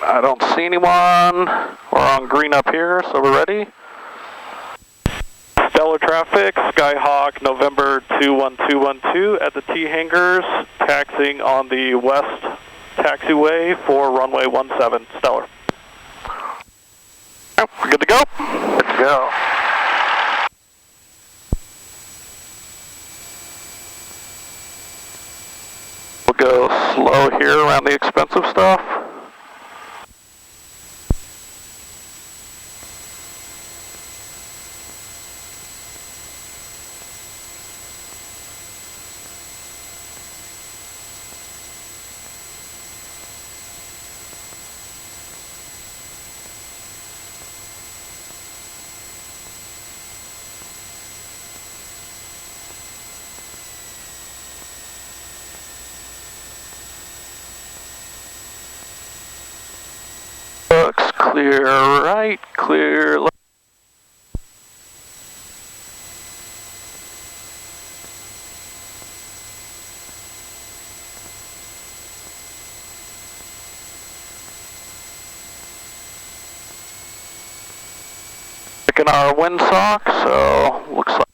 I don't see anyone. We're on green up here, so we're ready. Stellar traffic, Skyhawk, November 21212 at the T hangars, taxiing on the west taxiway for runway 17, Stellar. We're good to go? Good to go. We'll go slow here around the expensive stuff. Looks clear right, clear left. Picking our windsock, so looks like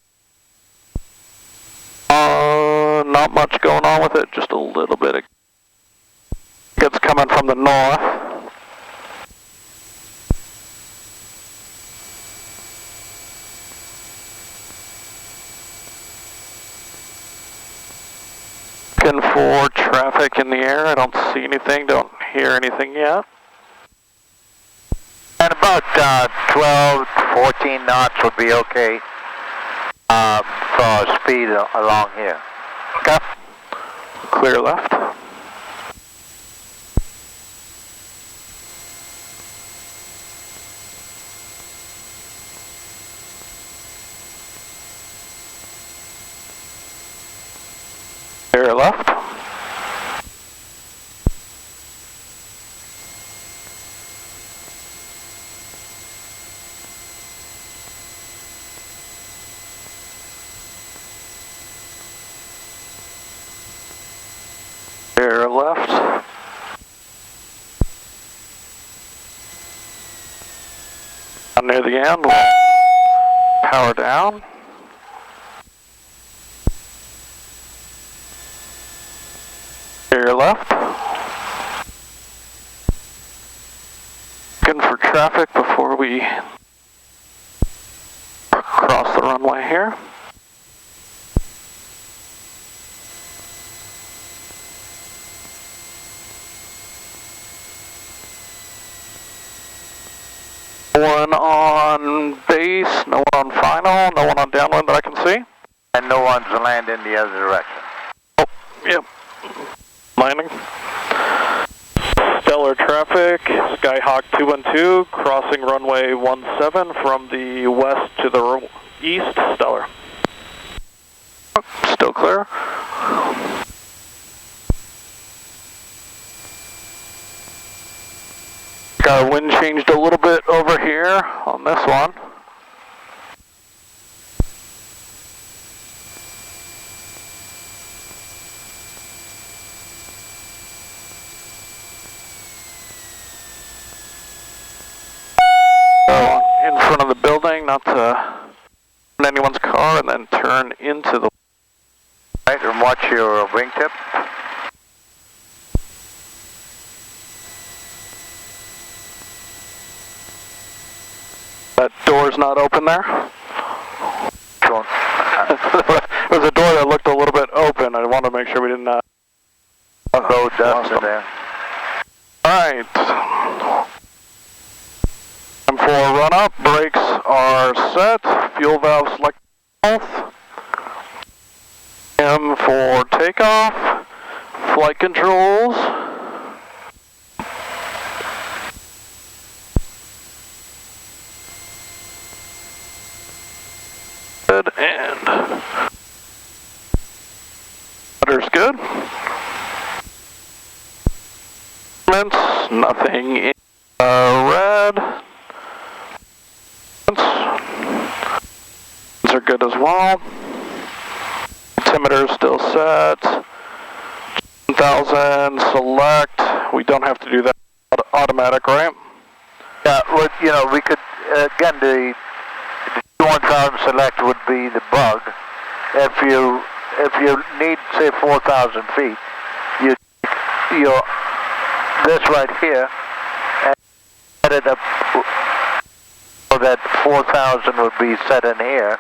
not much going on with it, just a little bit of it's coming from the north. Looking for traffic in the air. I don't see anything, don't hear anything yet. And about 12, 14 knots would be okay for speed along here. Okay. Clear left. Clear left. Clear left. Down near the end, we'll power down. Clear left. Looking for traffic before we cross the runway here. No one on base, no one on final, no one on downwind that I can see. And no one's landing the other direction. Oh, yep. Landing. Stellar traffic, Skyhawk 212, crossing runway 17 from the west to the east, Stellar. Still clear. Got our wind changed a little bit over here on this one. In front of the building, not to run anyone's car, and then turn into the right, and watch your wingtip. That door's not open there. There's a door that looked a little bit open. I wanted to make sure we didn't go dust in there. Alright. Time for run up. Brakes are set. Fuel valve select both. M for takeoff. Flight controls. Good, and rudder's good. Nothing in red. These are good as well. Altimeter still set. 1000 select. We don't have to do that automatic, right? Yeah, well, you know, we could, again, the 1000 select would be the bug. If you need, say, 4,000 feet, you're this right here, and set it up so that 4,000 would be set in here.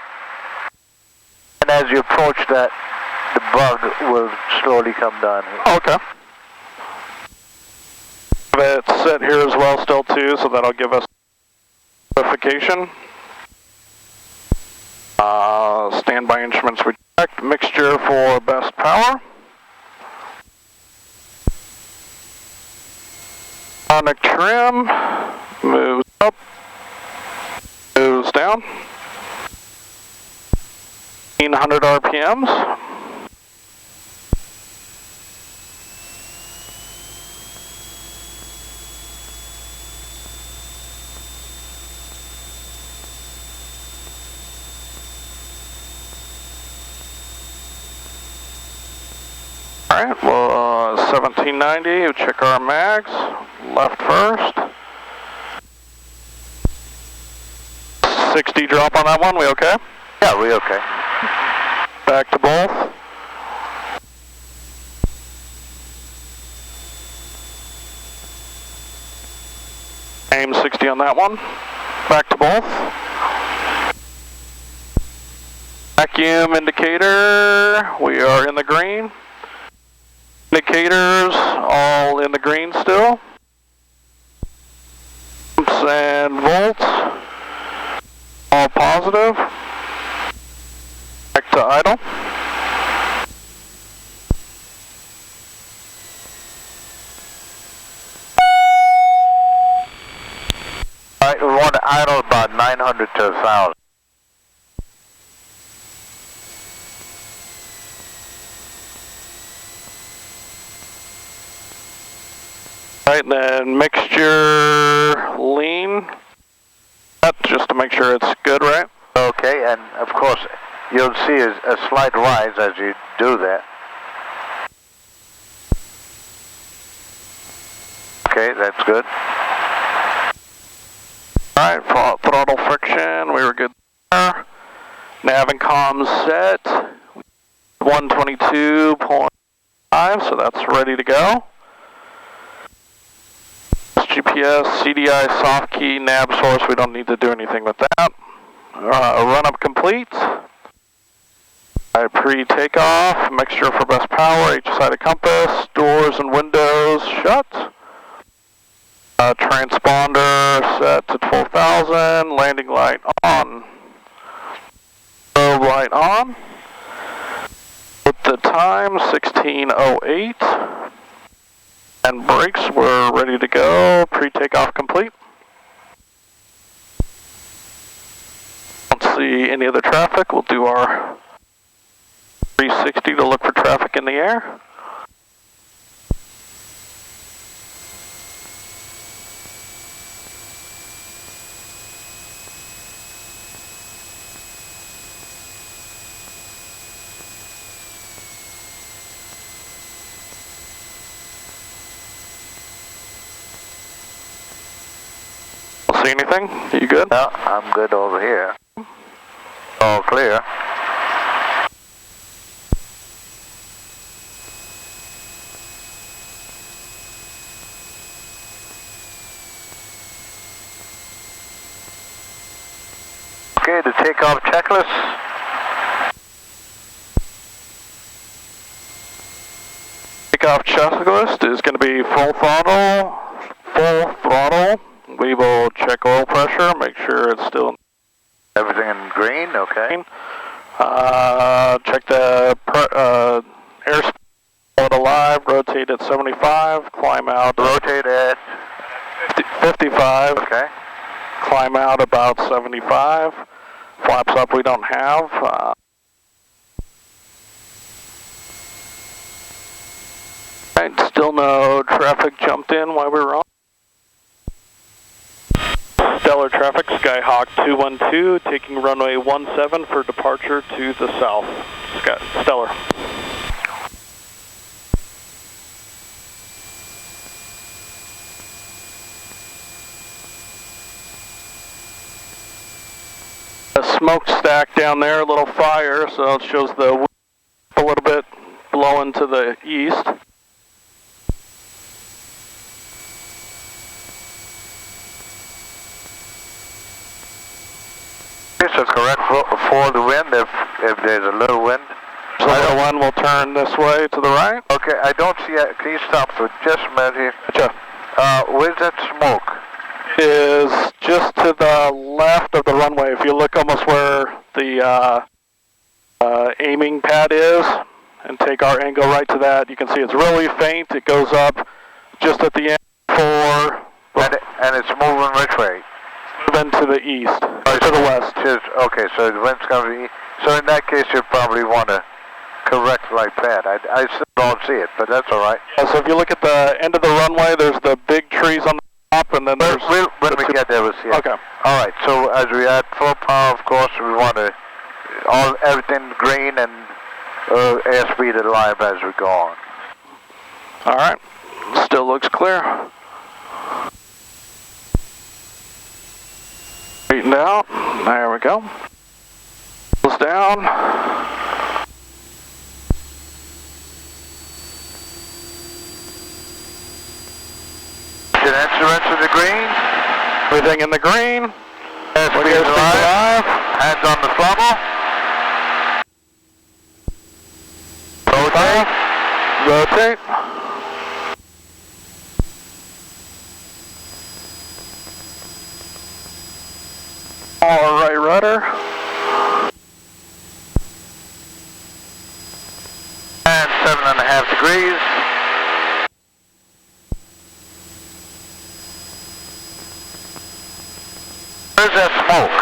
And as you approach that, the bug will slowly come down here. Okay. It's set here as well still too, so that'll give us notification. Standby instruments reject, mixture for best power. Sonic trim, moves up, moves down. 1500 RPMs. Alright, well, 1790, we'll check our mags. Left first. 60 drop on that one, we okay? Yeah, we okay. Back to both. Aim 60 on that one. Back to both. Vacuum indicator, we are in the green. Indicators, all in the green still. And volts, all positive. Back to idle. Alright, we want to idle about 900 to 1,000. Right, then mixture lean. That just to make sure it's good, right? Okay, and of course you'll see a slight rise as you do that. Okay, that's good. Alright, throttle friction, we were good there. Nav and comms set. 122.5, so that's ready to go. GPS, CDI, soft key, nav source, we don't need to do anything with that. Run up complete. Pre-takeoff, mixture for best power, each side of compass, doors and windows shut. Transponder set to 12,000, landing light on. Strobe light on. With the time, 16:08. And brakes, we're ready to go. Pre-takeoff complete. Don't see any other traffic. We'll do our 360 to look for traffic in the air. See anything? Are you good? No, I'm good over here. All clear. Okay, the takeoff checklist. Takeoff checklist is going to be full throttle. We will check oil pressure, make sure it's still Everything in green, okay. Check the airspeed alive, rotate at 75, climb out. Rotate at 55. Okay. Climb out about 75. Flaps up we don't have. Right, still no traffic jumped in while we were on. Stellar traffic, Skyhawk 212, taking runway 17 for departure to the south. Stellar. smokestack down there, a little fire, so it shows the wind a little bit blowing to the east. So correct for the wind if there's a little wind. So the wind will turn this way to the right. Okay, I don't see it. Can you stop for just a minute here? Sure. Where's that smoke? Is just to the left of the runway. If you look almost where the aiming pad is and take our angle right to that, you can see it's really faint. It goes up just at the end And it's moving which way? Moving to the east, to the west. Okay, so the wind's coming. So in that case, you probably want to correct right pad. I still don't see it, but that's all right. Yeah, so if you look at the end of the runway, there's the big trees on the top, and then there's... When we get there, we'll see it. Okay. All right, so as we add full power, of course, we want to everything green and airspeed alive as we go on. All right. Still looks clear. Straighten out. There we go. Close down. Instruments in the green. Everything in the green. Airspeed alive. Hands on the throttle. Rotate. Rotate. All right, rudder. And 7.5 degrees. Where's that smoke?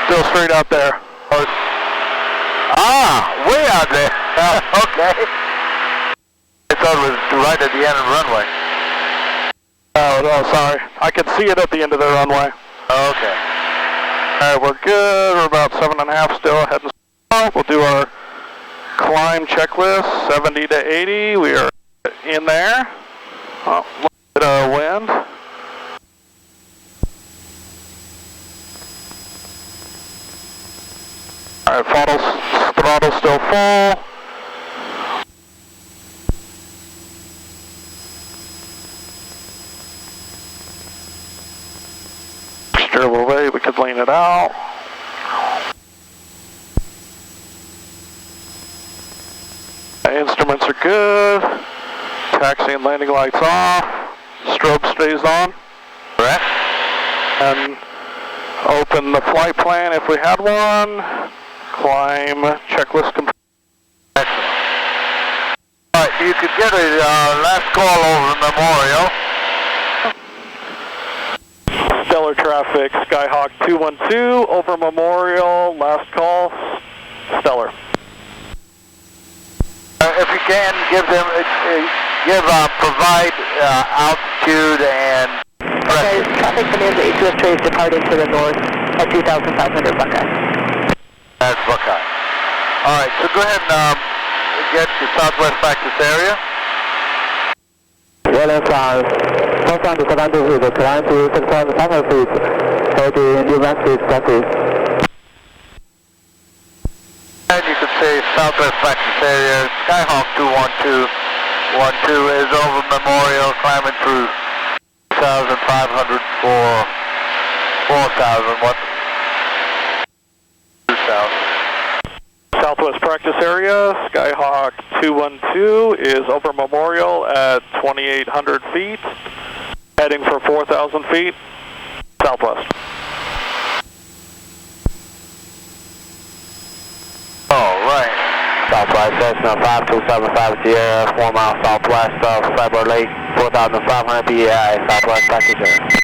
Still straight out there. Way out there. Okay. I thought it was right at the end of the runway. Oh, sorry. I can see it at the end of the runway. Okay. All right, we're good. We're about 7.5 still, heading south. We'll do our climb checklist, 70 to 80. We are in there. Oh, a little bit of wind. All right, throttle still full. Steerable way, we could lean it out. Instruments are good. Taxi and landing lights off. Strobe stays on. Correct. And open the flight plan if we had one. Climb checklist complete. Excellent. All right, you could get a last call over Memorial. Stellar traffic, Skyhawk 212 over Memorial. Last call, Stellar. If you can, provide altitude and Okay, traffic commands HUS trace departing to the north at 2,500 Buckeye. That's Buckeye. All right, so go ahead and get to southwest practice area. Well, Southbound to Savannah Route, climb to 6,500 feet, head to New Mexico taxi. And you could say southwest practice area, Skyhawk 212 is over Memorial, climbing through 2,500 for 4,000. What? 2,000. Southwest practice area, Skyhawk 212 is over Memorial at 2,800 feet, heading for 4,000 feet, southwest. All right. Southwest Cessna 5275 Sierra, 4 miles southwest of Cyber Lake, 4,500 PEI, southwest practice area.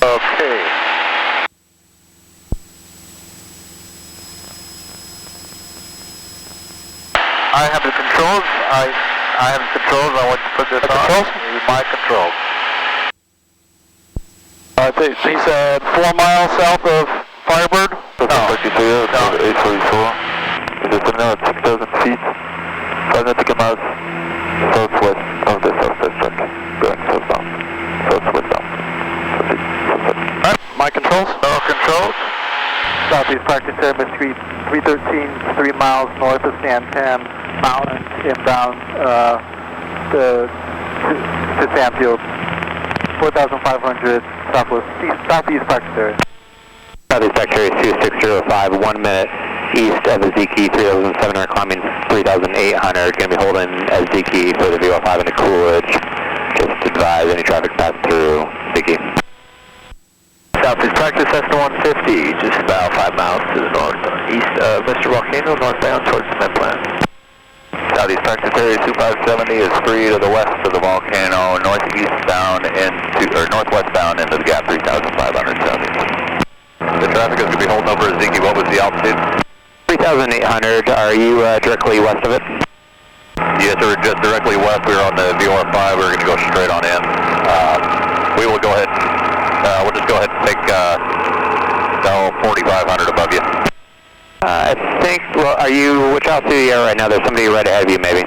Okay. I have the controls. I have the controls. I want you to put this on. Controls? My controls. He said 4 miles south of Firebird. No. 844. 6,000 feet. 5 nautical miles. Southwest of the southwest truck. Going southbound. Southwestbound. My controls? All controls. Southeast practice area 313, 3 miles north of Santan Mountain, inbound to Sandfield, 4,500 southeast practice area. Southeast practice area 2605, 1 minute east of Aziki, 3,700, climbing 3,800. Going to be holding Aziki for the VO5 into Coolidge. Just advise any traffic pass through Aziki. Southeast practice Cessna 150, just about 5 miles to the northeast of Mr. Volcano, northbound towards the med plant. Southeast practice area 2570 is free to the west of the volcano, northwestbound into the gap 3,500 southeast. The traffic is going to be holding over Aziki. What was the altitude? 3,800. Are you directly west of it? Yes, we're just directly west. We're on the VOR5. We're going to go straight on in. We will go ahead. We'll just go ahead and take 4,500 above you. I think, well, are you, which altitude are you at right now? There's somebody right ahead of you, maybe.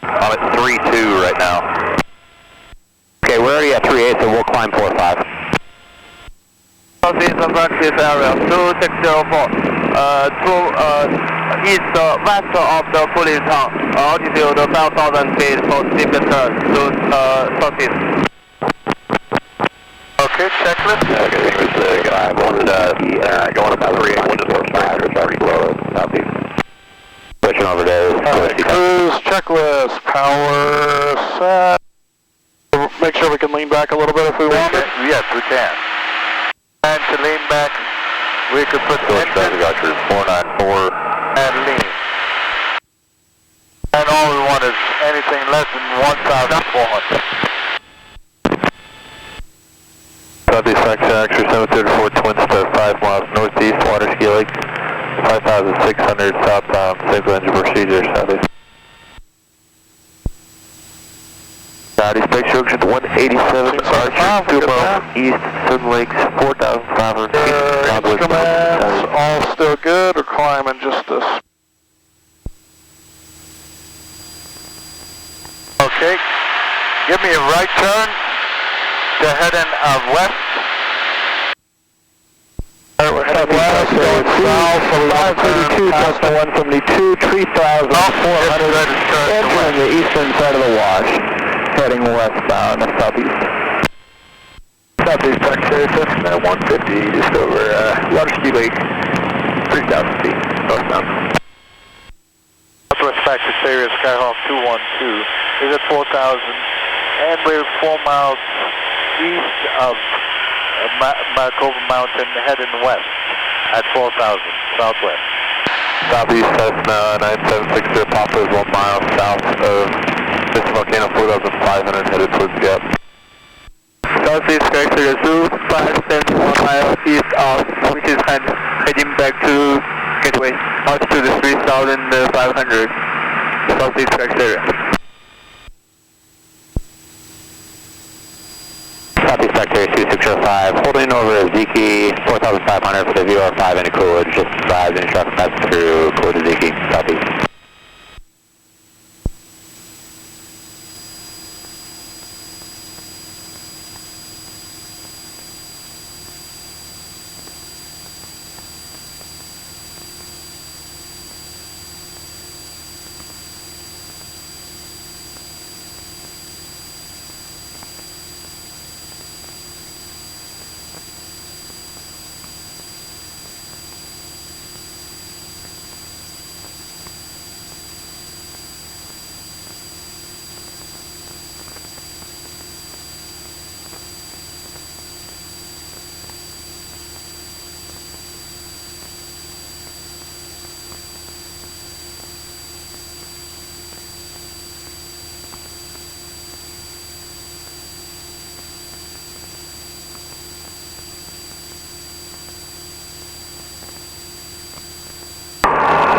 I'm at 3.2 right now. Okay, we're already at 3.8, so we'll climb 4.5. Southeast practice area 2604. East west of the cooling town. Altitude 5,000 feet for steep descent to southeast. Okay, checklist. Okay, going about 3.8. Southeast. Switching over to Cruise checklist, power set. Make sure we can lean back a little bit if we want. Yes, we can. And to lean back, we could put engine 494 and lean. And all we want is anything less than 1,400. Southeast section, actually 734 twin star 5 miles northeast, water ski lake, 5,600 southbound, single engine procedure, southeast. Southeast Big Junction 187, Archer, 2 miles east, Sun Lakes, 4,500 feet. Instruments, all still good. We're climbing just this. Okay, give me a right turn to heading west. We're heading west, going south, 532, Cessna 172, 3,400, entering the eastern side of the wash, heading westbound, southeast. Southeast practice area Cessna 150, just over Water Ski Lake, 3,000 feet, northbound. Southwest practice area Skyhawk 212 is at 4,000, and we're 4 miles east of Maricopa Mountain, heading west at 4,000 southwest. Southeast Cessna 9760 Papa is 1 mile south of Mr. Volcano, 4,500 headed towards the gap. Southeast practice area 2571 miles east of, which is heading back to Gateway, altitude is 3,500, southeast practice area. Southeast practice area 2605, holding over Aziki, 4,500 for the VOR5 into Coolidge. Just advise any traffic pass through Coolidge, Aziki, southeast.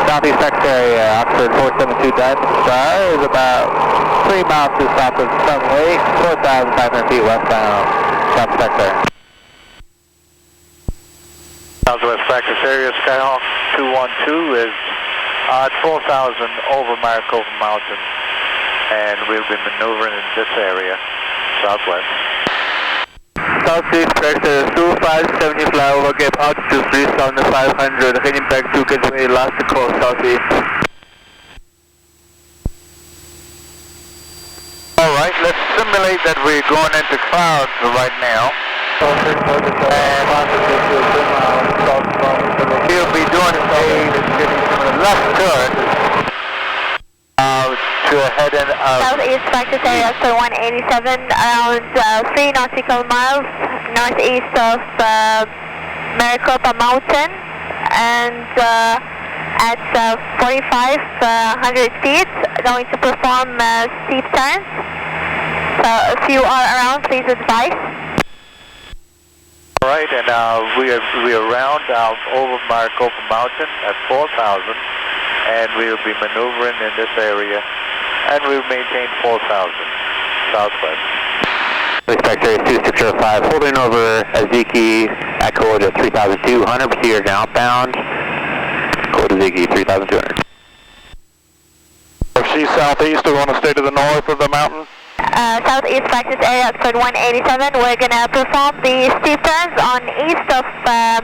Southeast sector area, Oxford 472 Diamond Star is about 3 miles to the south of Sun Lake, 4,500 feet westbound, south sector. Southwest practice area Skyhawk 212 is at 4,000 over Maricopa Mountain, and we'll be maneuvering in this area, southwest. Southeast pressure 2570 flyover, gap altitude 3500, heading back to Gateway, last call southeast. Alright, let's simulate that we're going into clouds right now. And we'll be doing a left turn to head in Southeast practice area for 187, around 3 nautical miles northeast of Maricopa Mountain, and at 4,500 feet, going to perform steep turns. So if you are around, please advise. Alright, and we are around over Maricopa Mountain at 4,000, and we'll be maneuvering in this area, and we'll maintain 4,000 southwest. Respect area 2605, holding over Aziki at Coolidge at 3,200, proceed now outbound. Coolidge Aziki 3,200. If she's southeast, we want to stay to the north of the mountain. Southeast practice area Oxford 187, we're going to perform the steep turns on east of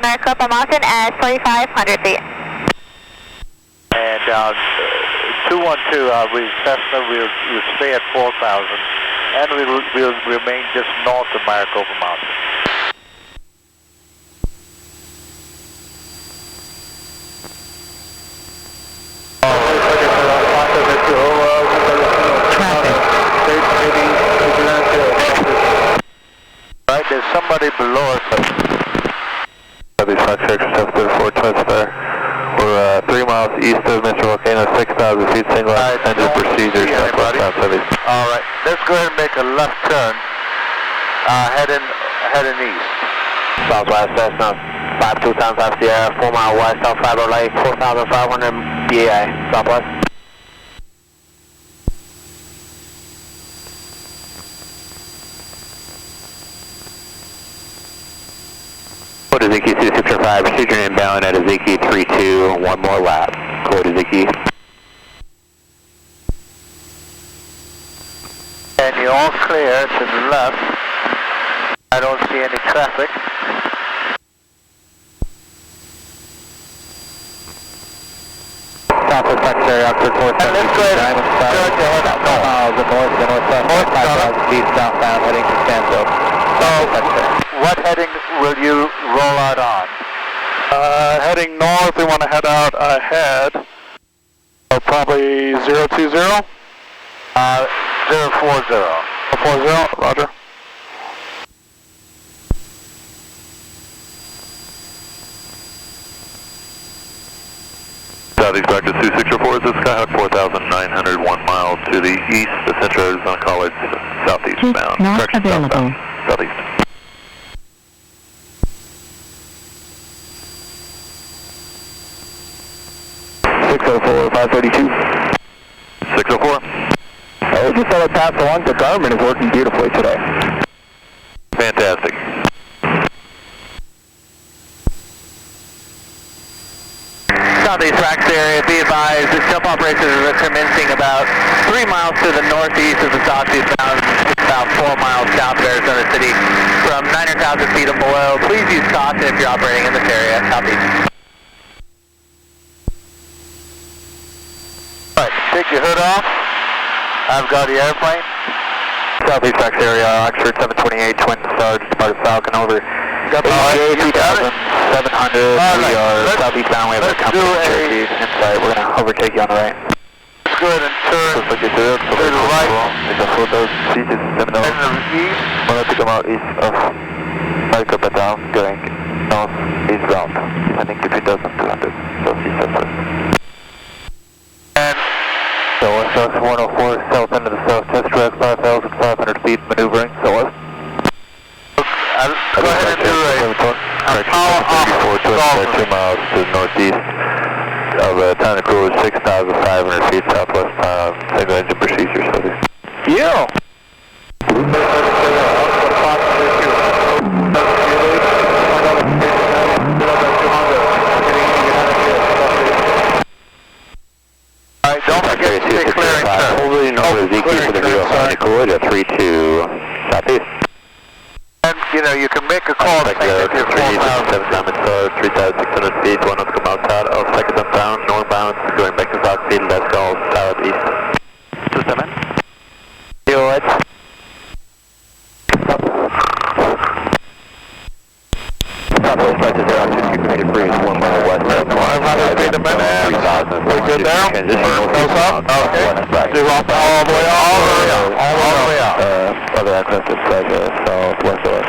Maricopa Mountain at 4,500 feet. And 212, with Cessna, we'll stay at 4,000, and we'll remain just north of Maricopa Mountain. Right, there's somebody below us. Southeast Fox Director, South 425 there. We're 3 miles east of Mr. Volcano, 6,000 feet, single engine procedure, southwest. Alright, let's go ahead and make a left turn, heading east. Southwest, Cessna 5275 Sierra, 4 mile west, South Fiber Lake, 4,500 BAI, Southwest. Code Aziki 2605, procedure inbound at Aziki 32, one more lap. Code Aziki. And you're all clear to the left. I don't see any traffic. Southwest practice area Oxford 472, And let's go ahead and turn to head miles of north to northwest, 5,000 feet southbound, heading to Stanfield. What heading will you roll out on? Heading north, we want to head out ahead. So probably 020? 040. 040, roger. Southeast Practice 2604, this is Skyhawk 4,900, 1 mile to the east of Central Arizona College, southeast bound. Not Correction, available. southbound, southeast. .604, 532. 604. I just saw a pass along. The Garmin is working beautifully today. Fantastic. Southeast Rax area, be advised, this jump operations are commencing about 3 miles to the northeast of the southeast bound, about 4 miles south of Arizona City, from 900,000 feet and below. Please use caution if you're operating in this area, southeast. Alright, take your hood off. I've got the airplane. Southeast Rax area, Oxford 728, Twin Star, departed Falcon, over. Alright, you got it? 700, we are southeastbound, we have a company Cherokee inside, we're going to overtake you on the right. Let's go ahead and turn to the right. It's a 4,000 feet, it's 7 And the east. We're going to come out east of Maricopa down, going north eastbound. I think to 2,200, southeast southwest. And So West Sox 104, south end of the south test track, 5,500 feet, maneuvering southwest. go ahead and do a power off. 2 miles to the northeast of Town of Coolidge, 6,500 feet southwest, single engine procedure southeast. Yeah. Alright, don't forget to stay clear and turn. Holding over Aziki southeast. And, you know, you can make a call to think that you're 4,000. 3,600 feet, 1 nautical miles out of second down, northbound, going back to southeast, let's go southeast. 27. Good. Southwest pressure 0, 2 breeze, 1 mile west. 500 feet a minute. 3,000. We good there? Goes up? Okay. Do off all the way up? All the way up. All the way up. Other aircraft is southwest of us.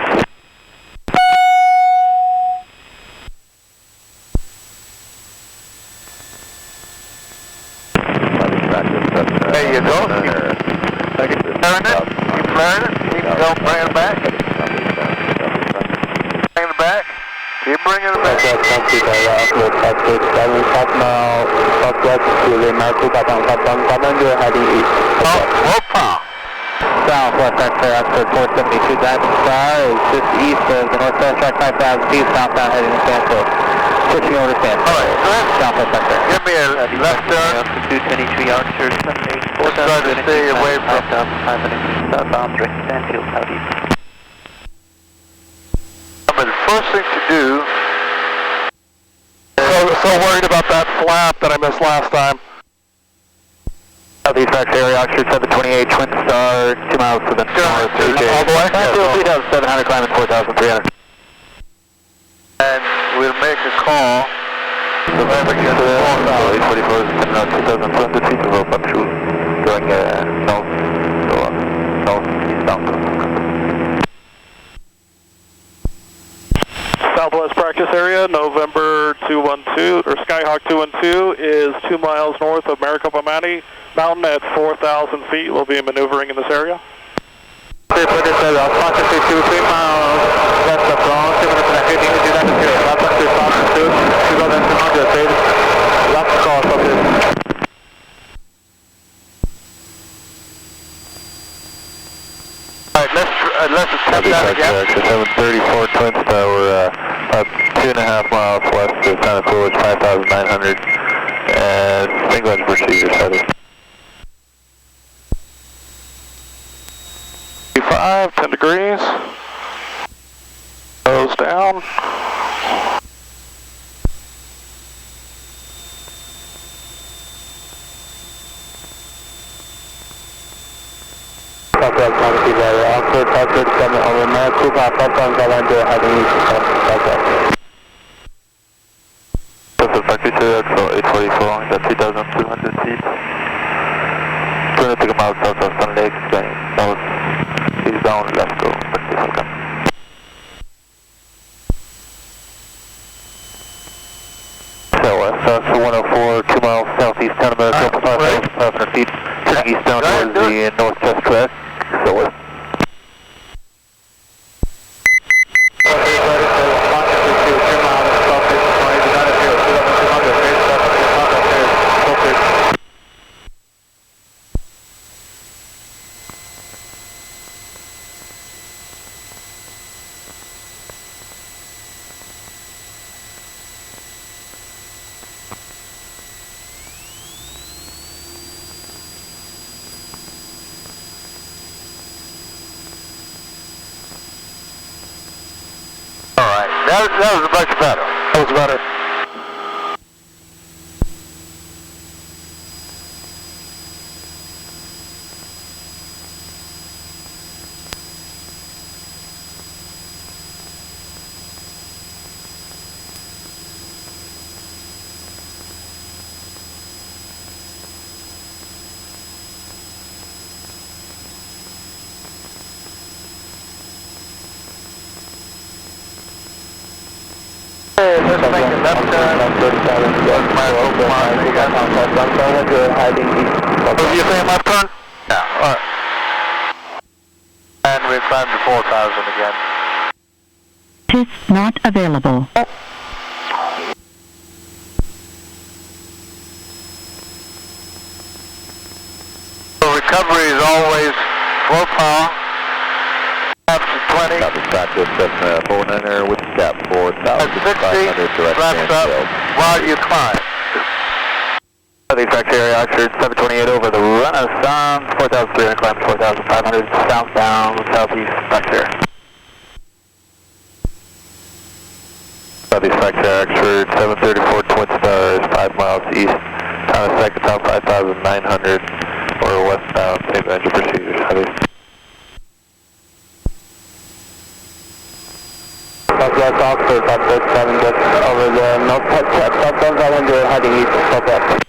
There you go. Keep flaring it. Keep flaring it. Keep going, bring it back. Bring it back. Keep bringing it back. South mile southwest to the Maricopa southbound, you're heading east. Whoop-a. Southwest X-ray Oxford 472 Diamond Star is just east of the northwest track 5,000 feet, southbound heading to Stanfield. Switching over to Stanfield. All right, Southwest X-ray. give me a left turn. 223 Oxford, Sunday, Try to stay away from 5,500 southbound, direct Stanfield, southeast. the first thing to do. So worried about that flap that I missed last time. Southeast X area, Oxford 728, Twin Star, 2 miles to the north. All the way? Stanfield 3,700, climbing 4,300. And we'll make a call. So whenever you get to the 844 is coming out 2,200 feet of up through, going north, so southeastbound. Southwest practice area, November 212, or Skyhawk 212 is 2 miles north of Maricopa Mountain at 4,000 feet. We'll be maneuvering in this area. Approximately 2-3 miles west of Bronx, 2 minutes and a 15 to do that material. Left up to Stockton 2, 2,200 feet. Left cross of this. Alright, let's attempt that again. 734 Twin Star, we're about 2.5 miles west of Santa Cruz, 5,900, and single engine procedure started. 10 degrees. Goes down. Southwest Mountain area, Oxford 537 over Maricopa, southbound Galante, heading east to southwest. Southwest factory to that, so 844, that's 3,200 feet. 200 miles south of Sun Lake, going south, eastbound, let's go, welcome. South 104, 2 miles southeast, 10 Maricopa, 5,500 feet, turning eastbound towards the northwest track, so west. That was much better. That was better. Let's make a left turn. What are you saying, left turn? Yeah, alright. And we climb to 4,000 again. PIS not available. So recovery is always full power. Up to 20. Copy practice, that's 49er with gap 4,500 At 60, direct flaps up Stanfield. while you climb. Southeast factory area, Oxford 728 over the Renaissance, 4,300 climb, 4,500 southbound, southeast factory. Southeast factory, Oxford 734 Twin Stars, 5 miles east, town of second, town 5,900, or westbound, same engine procedures, Southeast. Southwest Oxford, Southwest 7, just over the north, southbound Islander, heading east, southwest.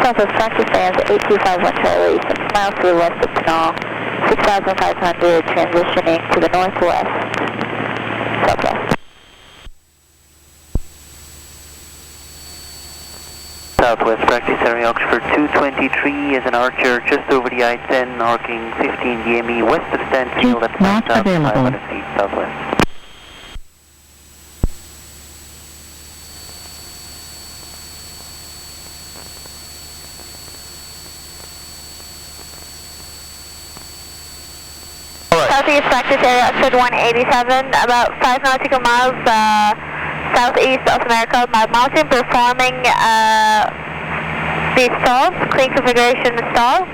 Southwest practice stands 8251 Charlie, 6 miles to the west of Penang, 6,500, transitioning to the northwest, southwest. Southwest practice area, Oxford 223 as an Archer, just over the I-10, arcing 15 DME, west of Stanfield at Not 5,500 available. feet southwest. Southeast practice area, Oxford 187, about 5 nautical miles southeast of Maricopa Mad Mountain, performing the stalls, clean configuration stall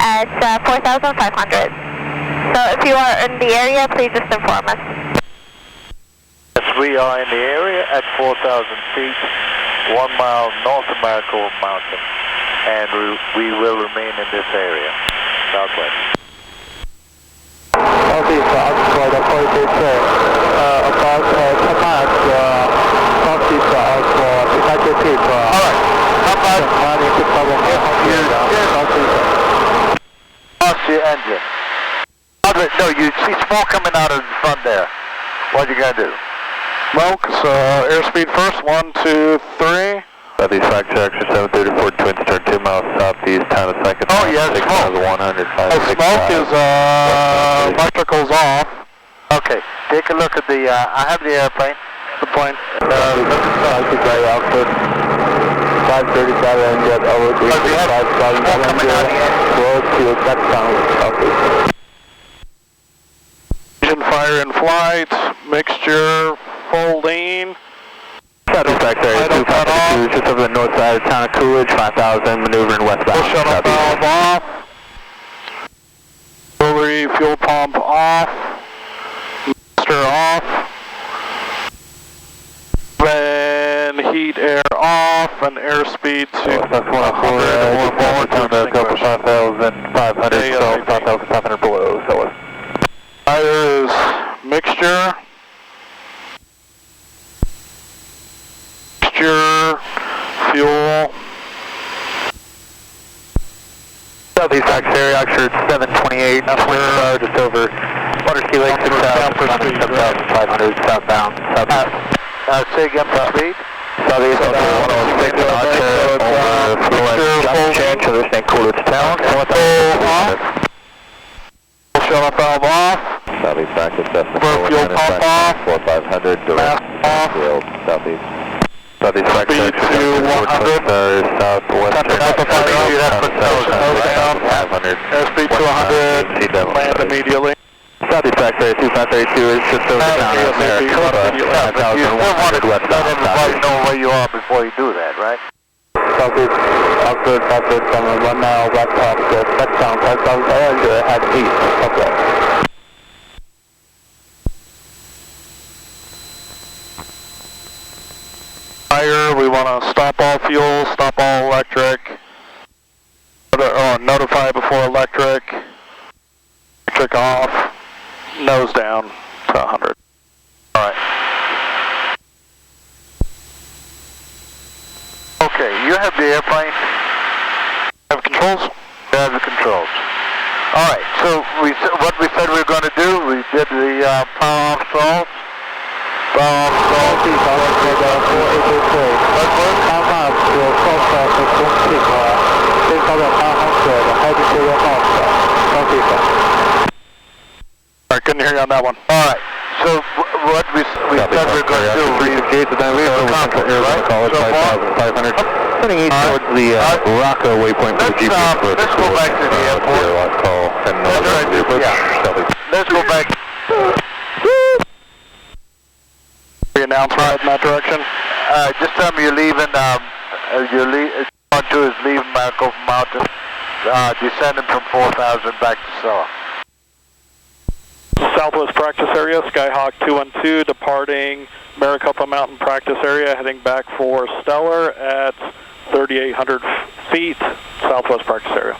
at 4,500. So if you are in the area, please just inform us. Yes, we are in the area at 4,000 feet, 1 mile north of Maricopa Mountain, and we will remain in this area, southwest. Southeast Oxford 46, about 10 miles southeast of departure tip. Alright, how about lost your engine? No, you see smoke coming out of the front there. What you gonna do? Smoke, so airspeed first, 1, 2, 3. Southeast factory, Oxford 734 Twin Star, 2 miles southeast, town of second, Oh, yeah, smoke. 6,100, Smoke is, electrical's off. Okay, take a look at the, I have the airplane. The plane. Southeast area, Oxford 537, get over to 5,700, close to touchdown, southeast. Engine fire in flight, mixture, full lean. Southeast factory, Idle cut off. just over the north side of town of Coolidge, 5,000, maneuvering westbound. Full shuttle valve off. Auxiliary fuel pump off. Master off. Then heat air off and airspeed to 100 town of Gulf 5,500, so 5,500 below, so Fire is mixture. Fuel. Southeast factory, Oxford 728, just over Waterski Lake, 6,500 southbound, southeast. Say again for speed. Southeast, 106, Oxford, over change, so this ain't Coolidge Town. Full shuttle valve off. Southeast factory, Cessna Fuel pump off. 4,500, direct, Off. field, southeast. Southeast factory, Speed to 100. southwest. Airspeed to 100. Land immediately. Southeast factory, 2532 is just over the town of Maricopa, You still want to 5,100 let westbound, everybody southeast. know where you are before you do that, right? Southeast, Oxford, Southwest, 1 mile west of the touchdown, 5,500 at east, southwest. Fire, we want to stop all fuel, stop all electric. Notify before electric. Electric off. Nose down to 100. Alright. Okay, you have the airplane. Have controls? You have the controls. Alright, so what we said we were going to do, we did the power off stalls. Power off stalls. Alright, couldn't hear you on that one. Alright, so what we said we were going to do, Heading east towards the Rocco waypoint for the GPS. let's go back to the airport. Let's go back. The announcement in that direction. Alright, this time you're leaving, on to is leaving Maricopa Mountain, descending from 4,000 back to Stellar. Southwest practice area, Skyhawk 212 departing Maricopa Mountain practice area, heading back for Stellar at 3,800 feet, Southwest practice area.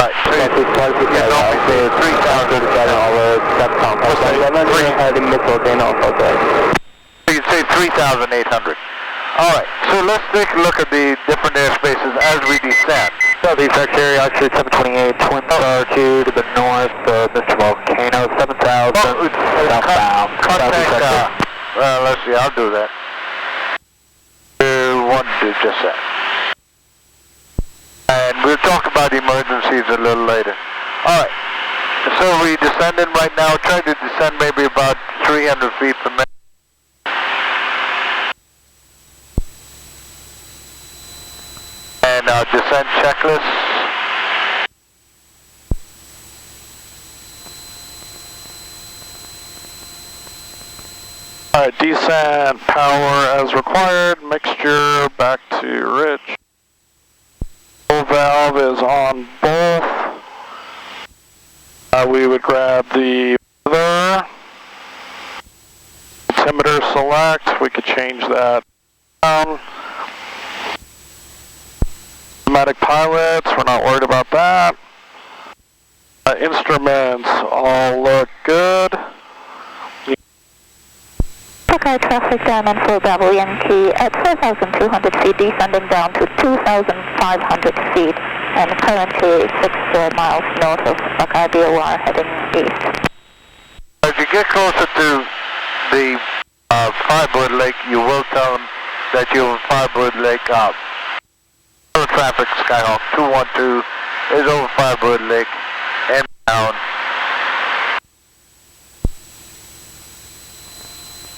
Alright, so you normally say 3,000. You'd say 3,800. Alright, so let's take a look at the different airspaces as we descend. Southeast X area, altitude 728, Twin Star 2 to the north, Mr. Volcano 7,000, southbound. Let's see, I'll do that. 1, 2, just that. And we'll talk about emergencies a little later. Alright, so we descending right now, try to descend maybe about 300 feet per minute. And descent checklist. Alright, descent power as required, mixture back to rich. Full valve is on both. We would grab the weather. Altimeter select, we could change that down. Automatic pilots, we're not worried about that. Instruments all look good. Okay, traffic down on 4 Bravo Yankee at 4,200 feet, descending down to 2,500 feet, and currently 6 miles north of Buckeye BOR, heading east. As you get closer to the Firebird Lake, you will tell them that you're in Firebird Lake. Traffic Skyhawk 212 is over Firebird Lake and down.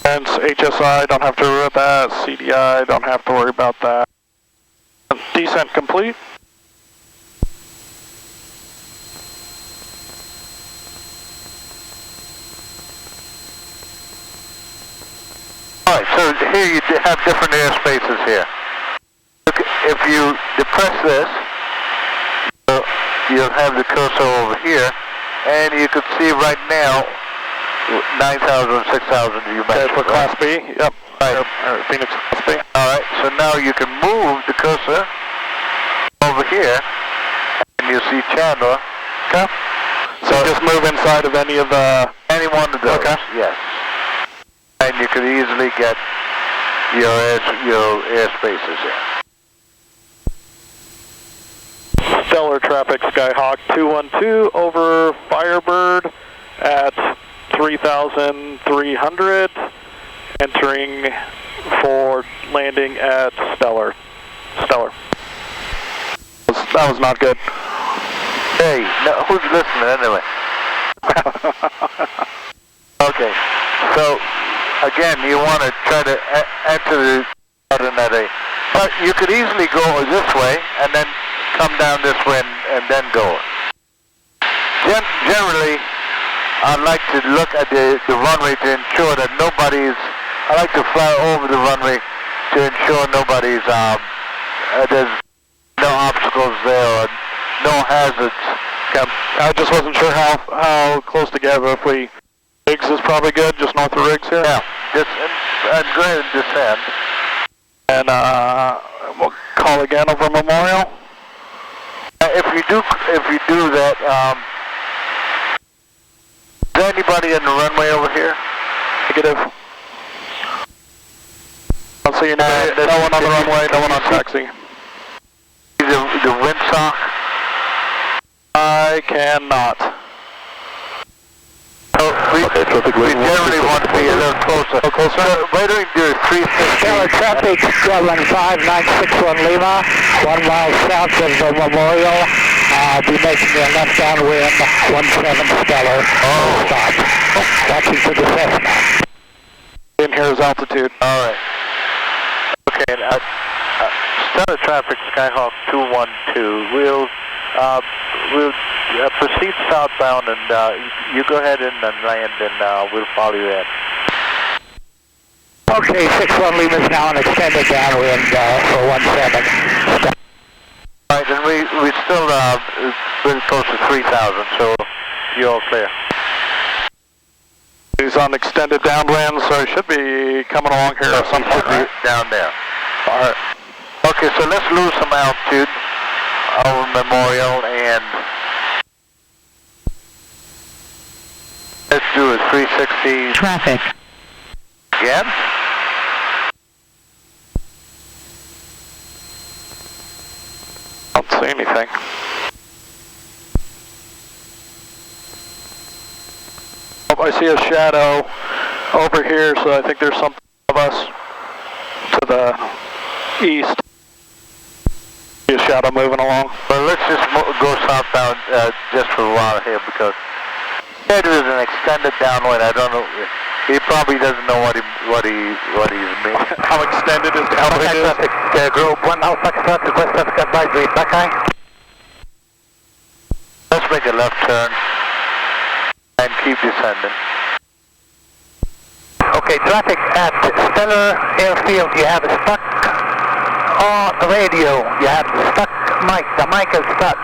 And HSI, don't have to worry about that. CDI, don't have to worry about that. Descent complete. Alright, so here you have different airspaces here. If you depress this, you'll have the cursor over here, and you can see right now 9,000, 6,000 you mentioned. Okay, for Class B, yep. Right. Phoenix Class B. Alright, so now you can move the cursor over here, and you see Chandler. Okay. So just move inside of any of the... Any one of those, okay. Yes. And you could easily get your airspaces here. Stellar traffic Skyhawk 212 over Firebird at 3,300, entering for landing at Stellar. That was not good. Hey, no, who's listening anyway? Okay, so again, you want to try to enter the coordinate, but you could easily go this way and then come down this way and then go. Generally, I'd like to look at the runway to ensure that I like to fly over the runway to ensure there's no obstacles there or no hazards. Okay. I just wasn't sure how close to get, but if Riggs is probably good, just north of Riggs here. Yeah, go ahead and descend. And we'll call again over Memorial. If you do that, is there anybody in the runway over here? Negative. I don't see anybody. No one on the runway, no one on taxi. The windsock? I cannot. We generally want to be a little closer. Why don't we do 360? Stellar traffic, 15961 Lima, 1 mile south of the Memorial. Be making a left downwind, 17 Stellar. Stop. Watching for the Cessna. In here is altitude. Alright. Okay, Stellar traffic, Skyhawk 212. We'll proceed southbound, and you go ahead and land, and we'll follow you in. Okay, 61 Lima is now an extended downwind for 17. Right, and we still really close to 3,000, so you're all clear. He's on extended downwind, so he should be coming along here at some point, right? Down there. All right. Okay, so let's lose some altitude over Memorial, and let's do a 360 Traffic. again. Don't see anything. Oh, I see a shadow over here, so I think there's something of us to the east. See a shadow moving along. But let's just go southbound just for a while here, because it is an extended downwind. I don't know. He probably doesn't know what he's mean. How extended is downwind is? Group 1 Alpha Traffic, West Traffic Advisory, Buckeye. Let's make a left turn and keep descending. Okay, traffic at Stellar Airfield, you have a stuck radio. You have the stuck mic. The mic is stuck.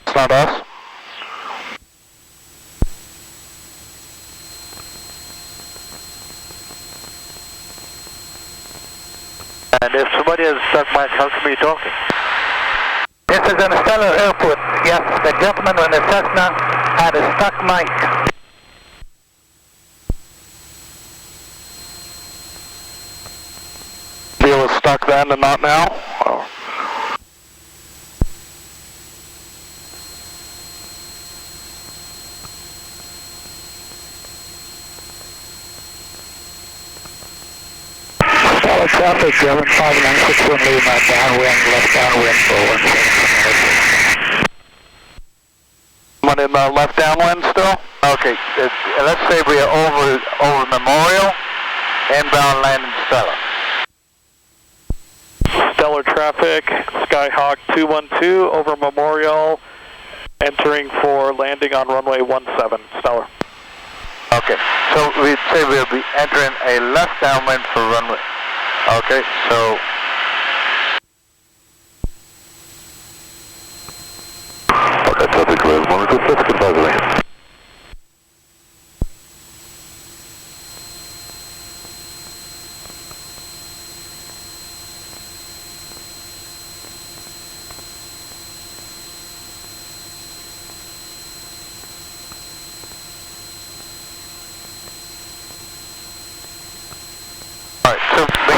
It's not us. And if somebody has a stuck mic, how come you talking? This is in Stellar Airport. Yes, the gentleman in the Cessna had a stuck mic. Deal was stuck then and not now? Oh. Stellar traffic, German 5961 Lima, downwind, left downwind for 17. Someone in the left downwind still? Okay, let's say we are over Memorial, inbound landing Stellar. Stellar traffic, Skyhawk 212 over Memorial, entering for landing on runway 17, Stellar. Okay, so we'd say we'll be entering a left downwind for runway. Okay, so Okay, traffic red 126, goodbye, Billy.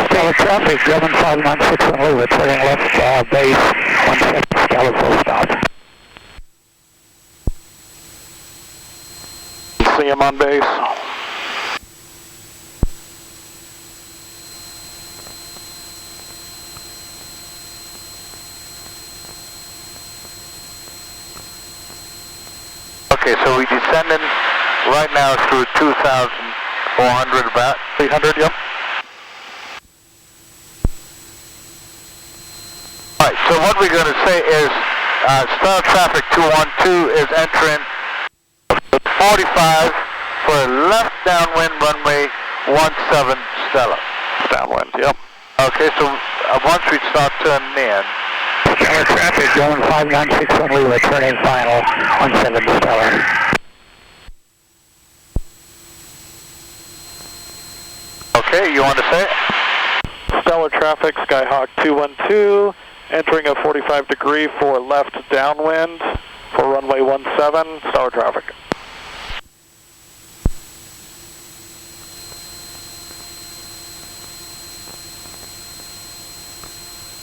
Stellar traffic, German 5961 Lima, turning left base, 17 Stellar full stop. See him on base. okay, so we descending right now through 2,400 about 300, yep. Alright, so what we're going to say is Star Traffic 212 is entering 45 for a left downwind runway 17 Stellar. Downwind, yep. Okay, so once we start turning in, Stellar traffic, German 5961 Lima, turning final, 17 Stellar. okay, you want to say it? Stellar traffic, Skyhawk 212, entering a 45 degree for left downwind for runway 17, Stellar traffic.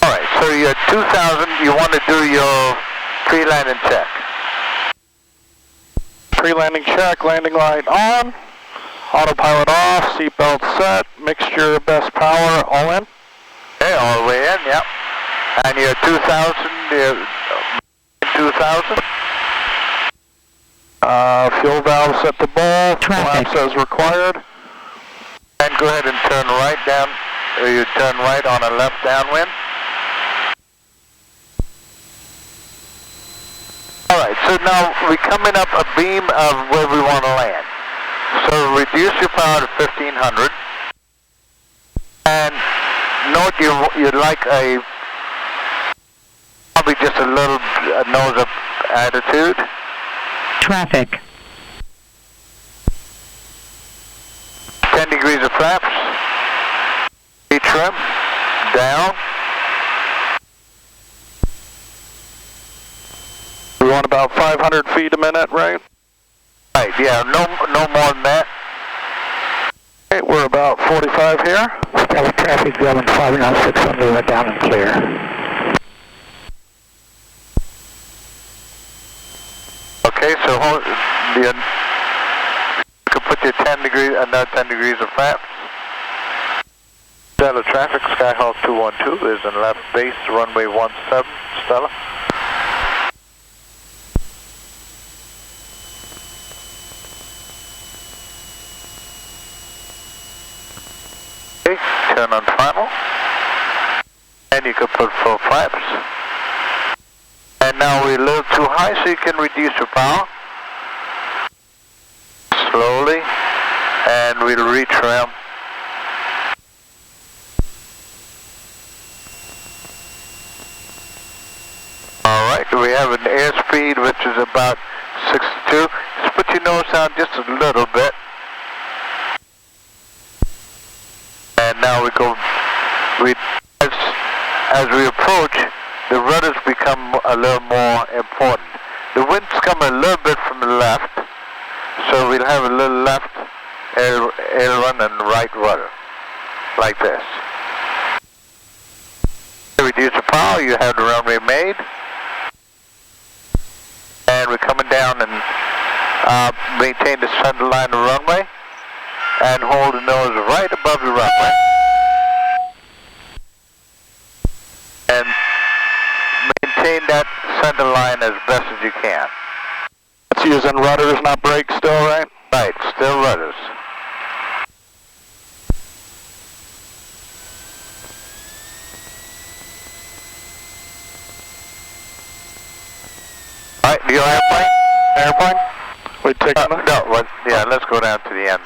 Alright, so you're 2,000, you want to do your pre-landing check. Pre-landing check, landing light on, autopilot off, seatbelt set, mixture best power, all in. Okay, all the way in, yep. And you're 2,000, you're 2,000. Fuel valve set to bowl, Traffic. flaps as required. And go ahead and turn right down, or you turn right on a left downwind. Alright, so now we're coming up a beam of where we want to land. So reduce your power to 1,500. And note you'd like probably just a little nose up attitude. Traffic. 10 degrees of flaps. Trim. Down. We want about 500 feet a minute, right? Right, yeah, no more than that. Okay, we're about 45 here. Stellar traffic going 5 knots, 600, we're down and clear. Okay, so you can put your 10 degrees, another 10 degrees of flaps. Stellar traffic, Skyhawk 212 is in left base, runway 17, Stella. Okay, turn on final. And you can put full flaps. And now we're a little too high, so you can reduce your power. Slowly. And we'll retrim. Alright, we have an airspeed which is about 62. Just put your nose down just a little bit. And now we go, as we approach, the rudders become a little more important. The wind's coming a little bit from the left, so we'll have a little left aileron and right rudder, like this. To reduce the power, you have the runway made. And we're coming down and maintain the center line of the runway and hold the nose right above the runway. And maintain that center line as best as you can. It's using rudders, not brakes still, right? Right, still rudders. Alright, your airplane? Airplane? We take Yeah, let's go down to the end.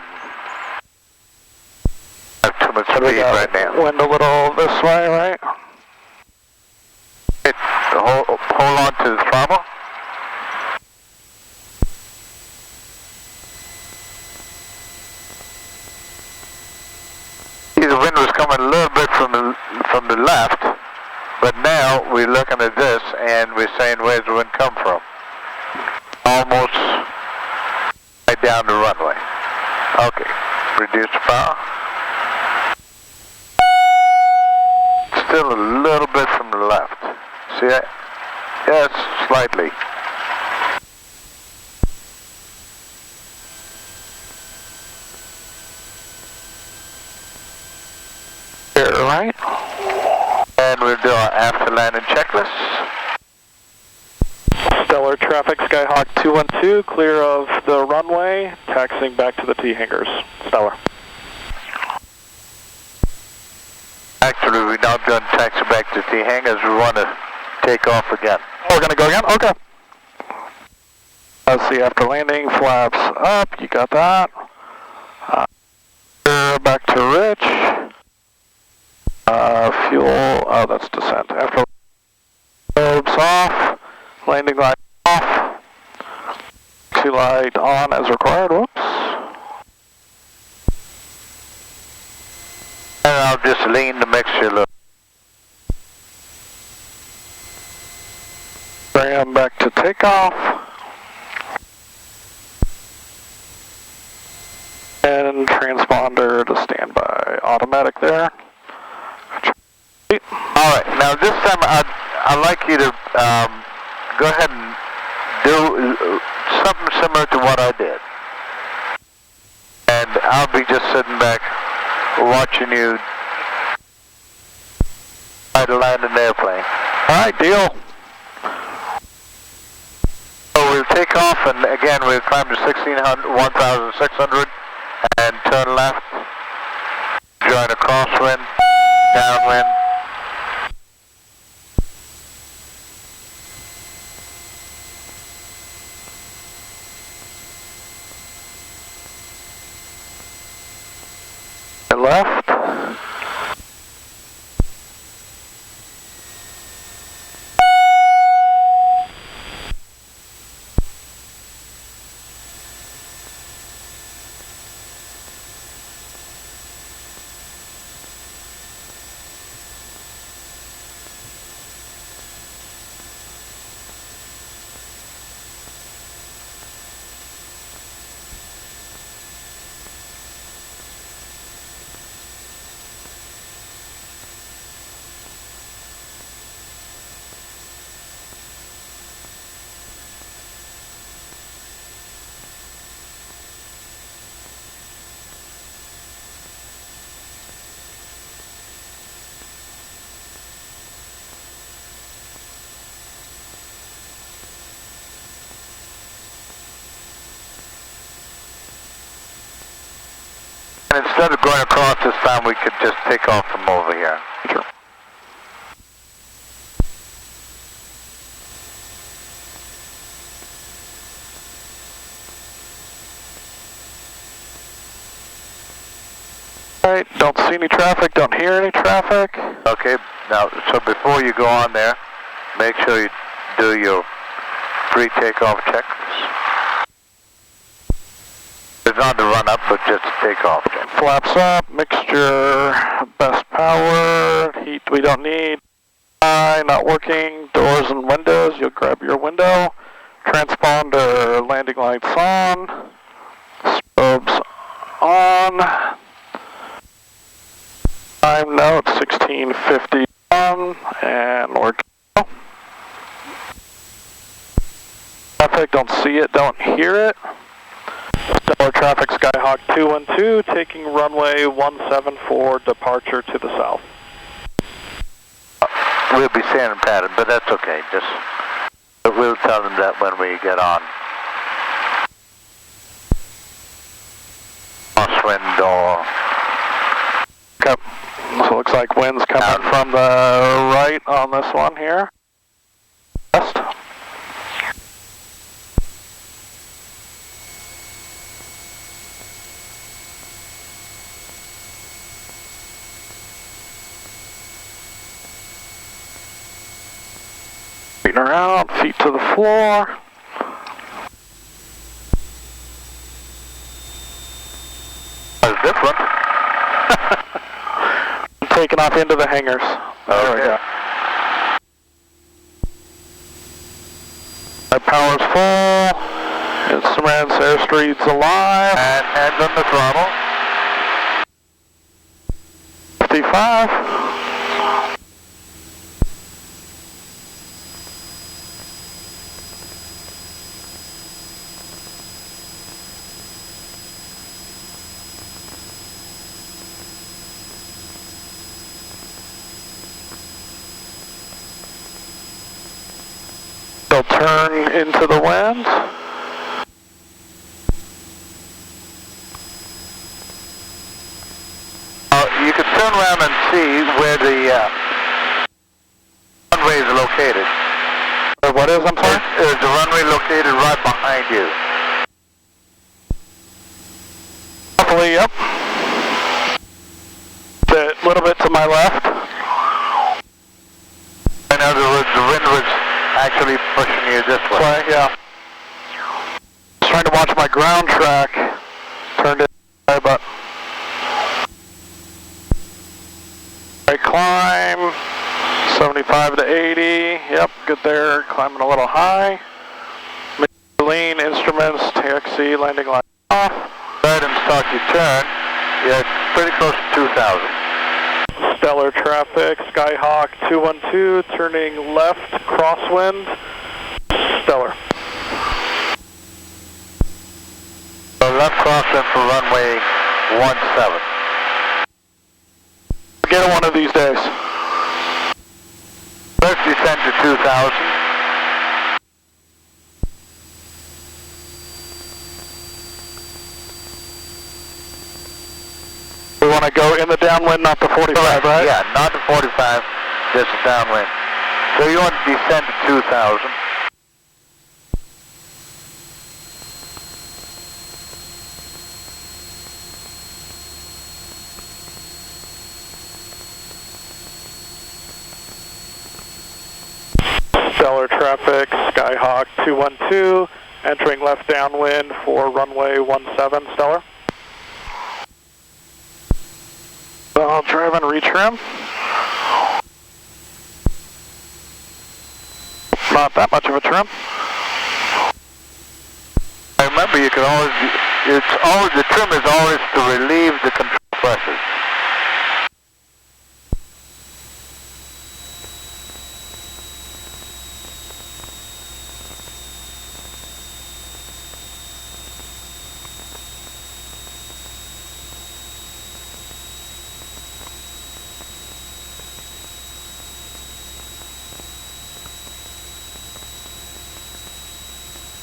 I have too much So we speed got right now. wind a little this way, right? Hold on to the throttle. The wind was coming a little bit from the left, but now we're looking at this and we're saying, where's the wind come from? Almost right down the runway. Okay, reduce the power. Still a little bit from the left. See that? Yes, slightly. Right. And we'll do our after landing checklist. Stellar traffic, Skyhawk 212, clear of the runway, taxiing back to the T-hangars. Stellar. Actually, we're not going to taxi back to T-hangars. We want to take off again. Oh, we're going to go again? Okay. Let's see, after landing, flaps up, you got that. Back to Rich. Fuel, oh, that's descent. After lobes off, landing light off, taxi light on as required, whoops. And I'll just lean the mixture a little. Bring them back to takeoff. And transponder to standby. Automatic there. Alright, now this time I'd like you to go ahead and do something similar to what I did. And I'll be just sitting back watching you try to land an airplane. Alright, deal. So we'll take off and again we'll climb to 1,600 and turn left, join a crosswind, downwind. Left. instead of going across this time, we could just take off from over here. Sure. Alright, don't see any traffic, don't hear any traffic. Okay, now, so before you go on there, make sure you do your pre-takeoff checks. It's not the run-up, but just takeoff check. Flaps up, mixture, best power, heat we don't need. Not working, doors and windows, you'll grab your window. Transponder, landing lights on. Strobes on. Time note 16:51, and we're go. Traffic, don't see it, don't hear it. Stellar traffic, Skyhawk 212, taking runway 17 for departure to the south. We'll be standing pattern, but that's okay. Just we'll tell them that when we get on. Crosswind or. Okay. So it looks like wind's coming from the right on this one here. West. Feet around, feet to the floor. That's different. Taking off into the hangars. There we go. My power's full. Instruments, airstream's alive. And hands on the throttle. 55. They'll turn into the wind. You can turn around and see where the runway is located. What is, I'm sorry? There's the runway located right behind you. Hopefully, yep. A little bit to my left. In other words, the wind was actually pushing you this way. Right, yeah. Just trying to watch my ground track. Turned it, but right climb. 75 to 80. Yep, good there. Climbing a little high. Lean instruments, taxi, landing line off. Right and start your turn. Yeah, it's pretty close to 2,000. Stellar traffic, Skyhawk 212, turning left, crosswind, stellar. So left crosswind for runway 17. Get it one of these days. First descent to 2,000. We want to go in the downwind, not the 45, right? Yeah, not the 45, just the downwind. So you want to descend to 2,000. Stellar traffic, Skyhawk 212, entering left downwind for runway 17, stellar. I'll drive and retrim. Not that much of a trim. Remember, you can always, the trim is always to relieve the control pressures.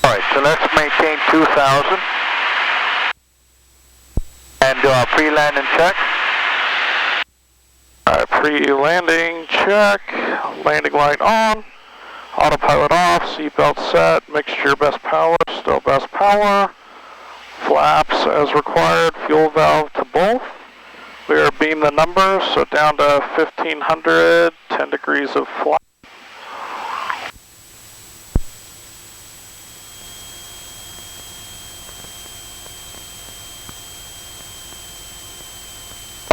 Alright, so let's maintain 2,000. And do our pre-landing check. Alright, pre-landing check, landing light on, autopilot off, seatbelt set, mixture best power, still best power, flaps as required, fuel valve to both. We are beam the numbers, so down to 1500, 10 degrees of flap.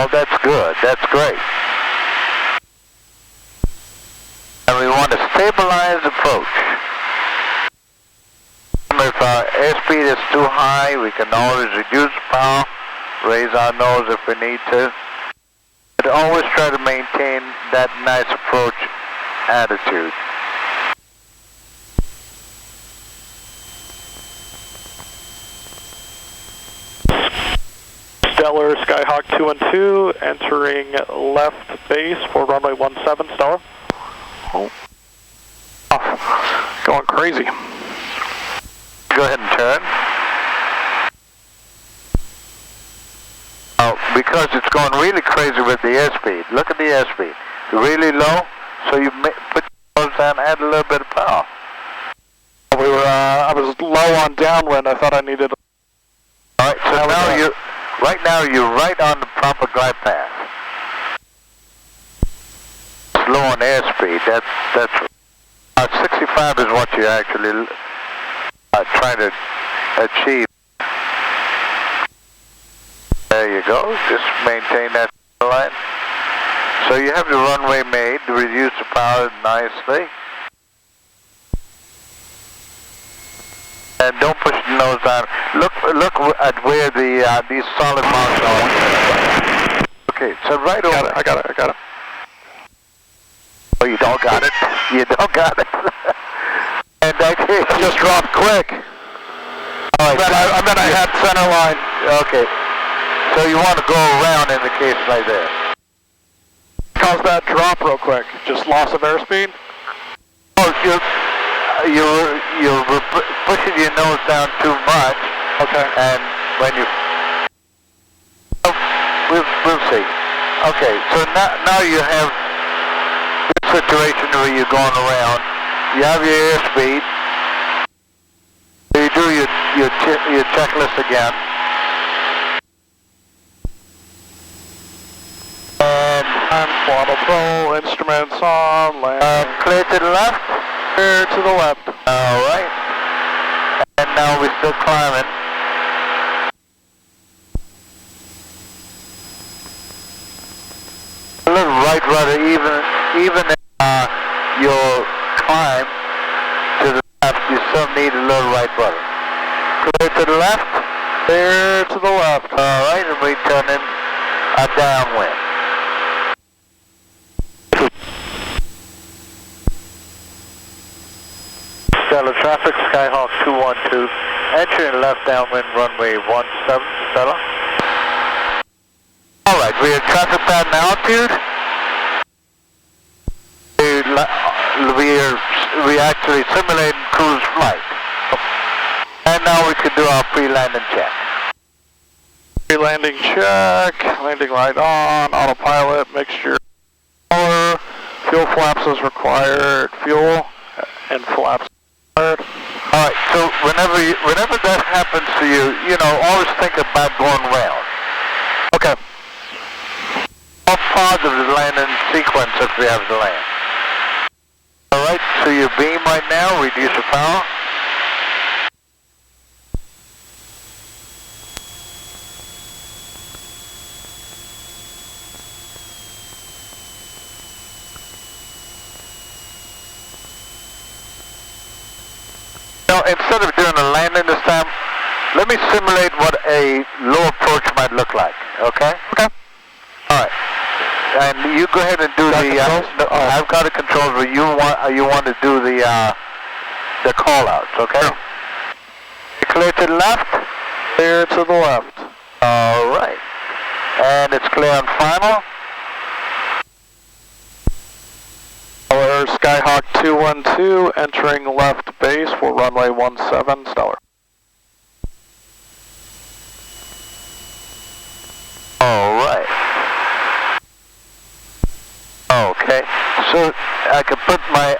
Oh, that's good. That's great. And we want to stabilize approach. If our airspeed is too high, we can always reduce power, raise our nose if we need to. But always try to maintain that nice approach attitude. Stellar Skyhawk 212, entering left base for runway 17, Stellar. Oh. Going crazy. Go ahead and turn. Oh, because it's going really crazy with the airspeed. Look at the airspeed. Really low, so you put your nose down, add a little bit of power. We were, I was low on downwind. I thought I needed. All right, so now you're right on the proper glide path. Slow on airspeed. That's 65 is what you actually trying to achieve. There you go. Just maintain that line. So you have the runway made to reduce the power nicely. And don't push the nose down. Look at where the these solid marks are. Okay, so right over. I got it. Oh, you don't got it? You don't got it. And I just dropped quick. All right. I meant I had center line. Okay. So you want to go around in the case right there. Cause that drop real quick. Just loss of airspeed. Oh, you're pushing your nose down too much. Okay. And when you, we'll see. Okay. So now you have this situation where you're going around. You have your airspeed. You do your checklist again. Throttle pro, instruments on, land. Clear to the left? Clear to the left. Alright. And now we're still climbing. A little right rudder, even in your climb to the left, you still need a little right rudder. Clear to the left? Clear to the left. Alright, and we turn in a downwind. Stellar traffic, Skyhawk 212, entering left downwind runway 17, Stellar. Alright, we are traffic pattern altitude. We actually simulating cruise flight. And now we can do our pre-landing check. Pre-landing check, landing light on, autopilot, mixture power, fuel flaps as required, fuel and flaps. Alright, so whenever that happens to you, always think about going round. Okay. How far of the landing sequence if we have to land? Alright, so your beam right now, reduce your power. Now, instead of doing a landing this time, let me simulate what a low approach might look like, okay? Okay. Alright. And you go ahead and do I've got the controls where you want to do the call outs, okay? Sure. Clear to the left? Clear to the left. Alright. And it's clear on final? Stellar Skyhawk 212, entering left base for runway 17, Stellar.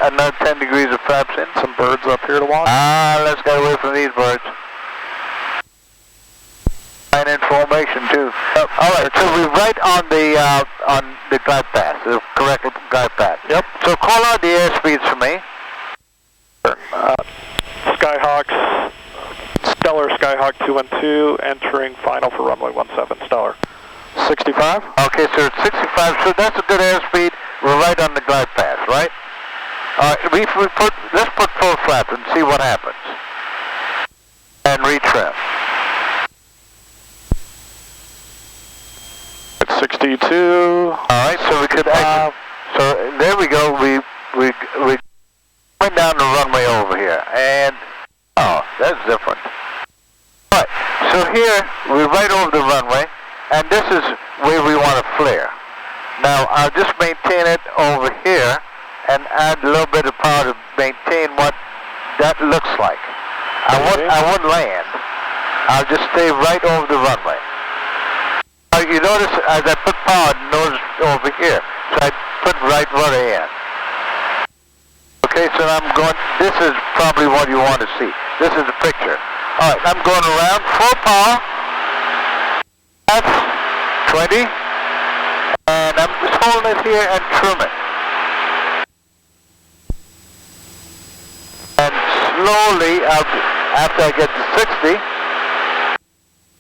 another 10 degrees of flaps in. Some birds up here to watch. Let's get away from these birds. And in formation too. All right, so we're right on the glide path, the correct glide path. Yep. So call out the airspeeds for me. Skyhawks, Stellar Skyhawk 212, entering final for runway 17, Stellar. 65. Okay, so it's 65, so that's a good airspeed. We're right on the glide path, right? All right, let's put full flap and see what happens. And retrim. It's 62. All right, so we could exit. So there we go. We went down the runway over here, and oh, that's different. All right, so here we're right over the runway, and this is where we want to flare. Now I'll just maintain it over here, and add a little bit of power to maintain what that looks like. I won't land. I'll just stay right over the runway. You notice as I put power, notice over here. So I put right rudder in. Okay, so I'm going, this is probably what you want to see. This is the picture. Alright, I'm going around, full power. That's 20. And I'm just holding it here and trim it. And slowly, after I get to 60,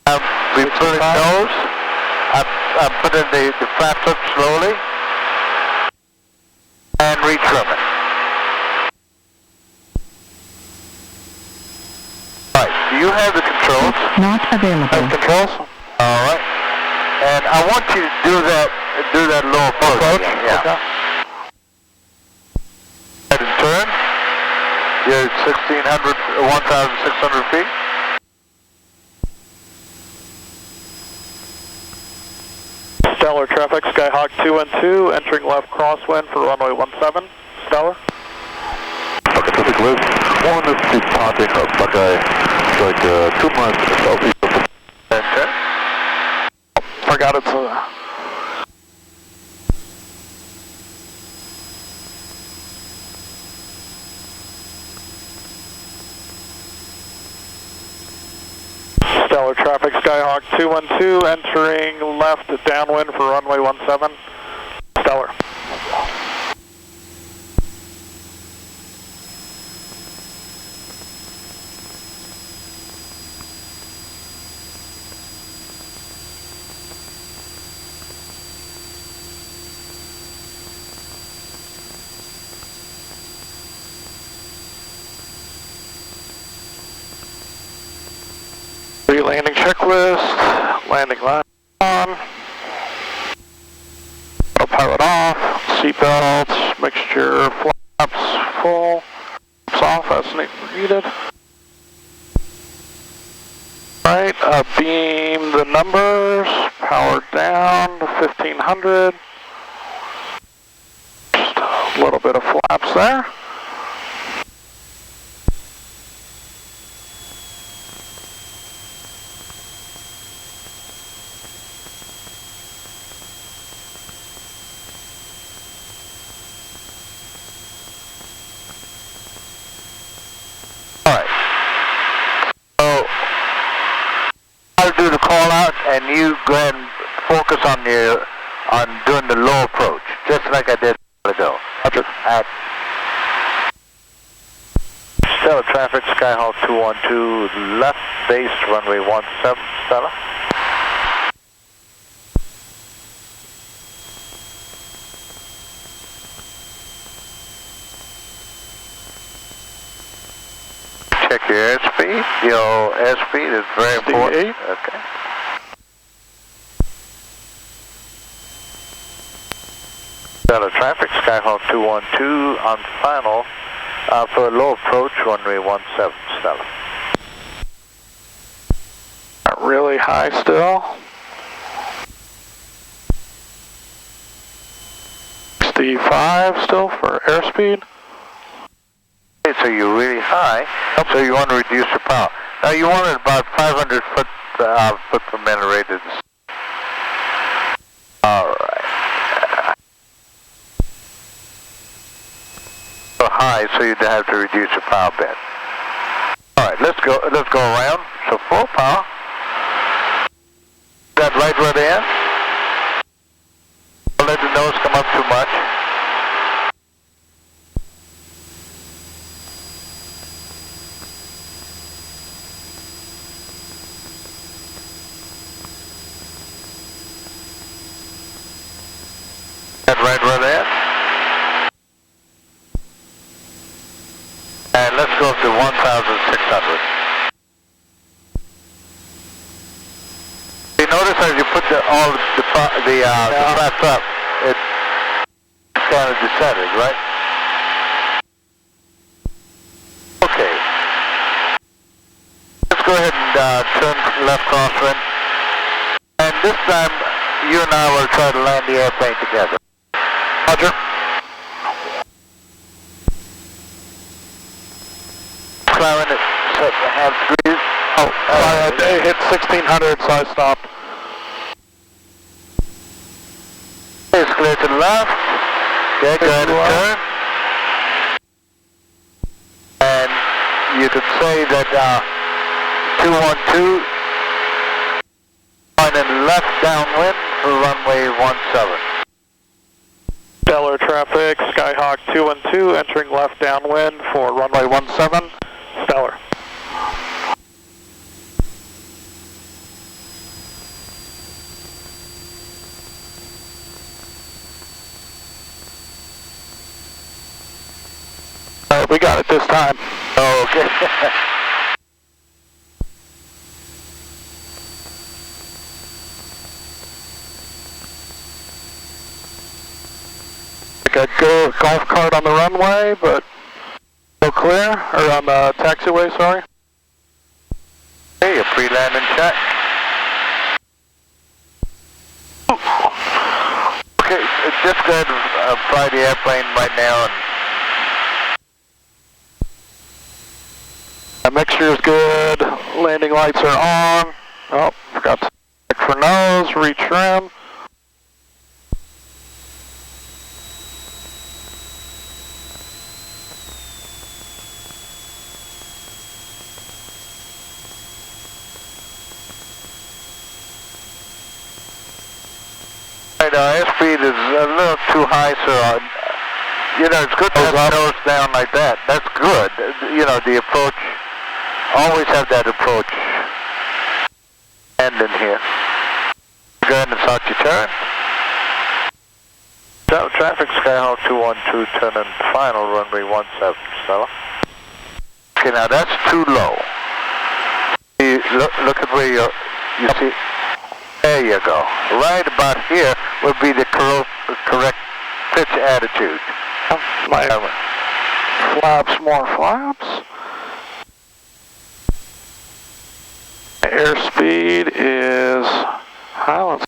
I'll be pulling nose. I'm putting the flaps up slowly and retrim it. Alright, do you have the controls? Not available. Controls? Alright. And I want you to do that low approach. Yeah. Okay. Head and turn. You're at 1,600 feet. Stellar traffic, Skyhawk 212, entering left crosswind for runway 17, Stellar. Okay, Pacific Liz. One is departing of Buckeye, like 2 miles southeast of Okay. Forgot it's Stellar traffic, Skyhawk 212, entering left downwind for runway 17, Stellar. Landing checklist, landing line on, autopilot off, seatbelts, mixture, flaps full, flaps off as needed. Alright, beam the numbers, power down to 1500, just a little bit of flaps there. And you go ahead and focus on doing the low approach, just like I did a while ago. At Stellar traffic, Skyhawk 212, left base, runway 17, Stellar. Check your airspeed. Your airspeed is very important. Okay. Stellar traffic, Skyhawk 212 on final for a low approach, runway 17, Stellar. Really high still. 65 still for airspeed. Okay, so you're really high, so you want to reduce your power. Now you want it about 500 foot per minute rated. Alright. So high, so you'd have to reduce the power bit. All right, let's go around. So full power. That right where they are. Don't let the nose come up too much. That right where they are. And let's go up to 1,600. You notice as you put the flaps up, it's kind of descended, right? Okay. Let's go ahead and turn left crosswind. And this time, you and I will try to land the airplane together. Roger. Climbing it, set the half degrees. Oh, I hit 1600, so I stopped. It's clear to the left. Okay, go ahead and turn. And you could say that 212 pointing left downwind for runway 17. Stellar traffic, Skyhawk 212 entering left downwind for runway 17. Stellar. We got it this time. Oh, okay. Like a golf cart on the runway, but still clear, or on the taxiway, sorry. Hey, a pre-landing check. Okay, just go ahead and fly the airplane right now. And the mixture is good, landing lights are on. Oh, forgot to check for nose, retrim. Right, airspeed is a little too high, so it's good to have the nose down like that. That's good. The approach, always have that approach end in here. Go ahead and start your turn. Traffic Skyhawk 212 turning final runway 17, Stella. Okay, now that's too low. Look at where you see. There you go. Right about here would be the correct pitch attitude. My flaps, more flaps. Airspeed is high, let's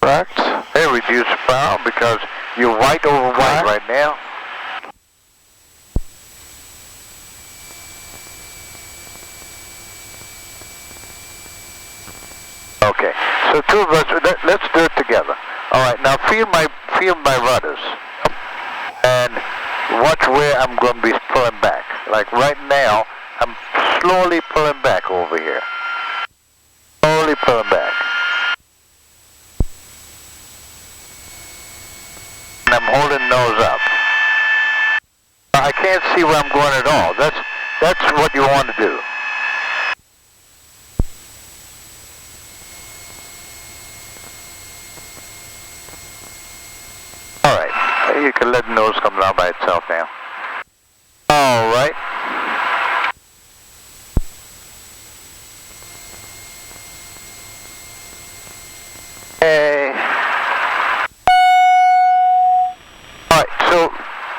correct. Hey, reduce the power because you're white over white right now. Okay, so two of us, let's do it together. All right, now feel my rudders, and watch where I'm going to be pulling back. Like right now, I'm slowly pulling back over here. Slowly pulling back. And I'm holding nose up. I can't see where I'm going at all. That's what you want to do. You can let the nose come down by itself now. All right. Hey. All right, so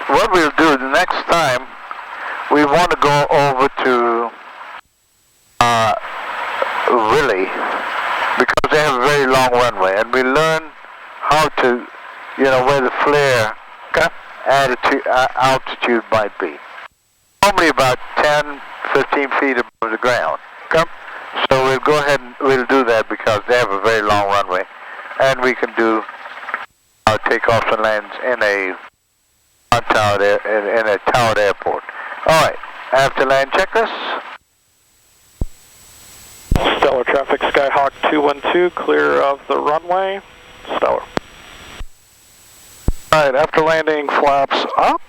what we'll do the next time, we want to go over to Willie, because they have a very long runway, and we learn how to, where the flare altitude might be. Normally about 10, 15 feet above the ground. Okay? So we'll go ahead and we'll do that because they have a very long runway. And we can do takeoffs and lands in a in a towered airport. All right, after land checklist. Stellar traffic, Skyhawk 212, clear of the runway. Stellar. Alright, after landing, flaps up.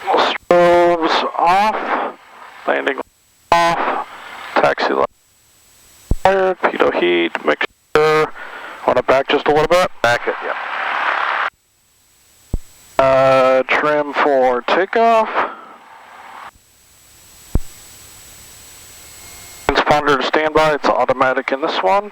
Strobes off. Landing off. Taxi light fired. Pitot heat. Mixture. Want to back just a little bit? Back it, yeah. Trim for takeoff. Transponder to standby, it's automatic in this one.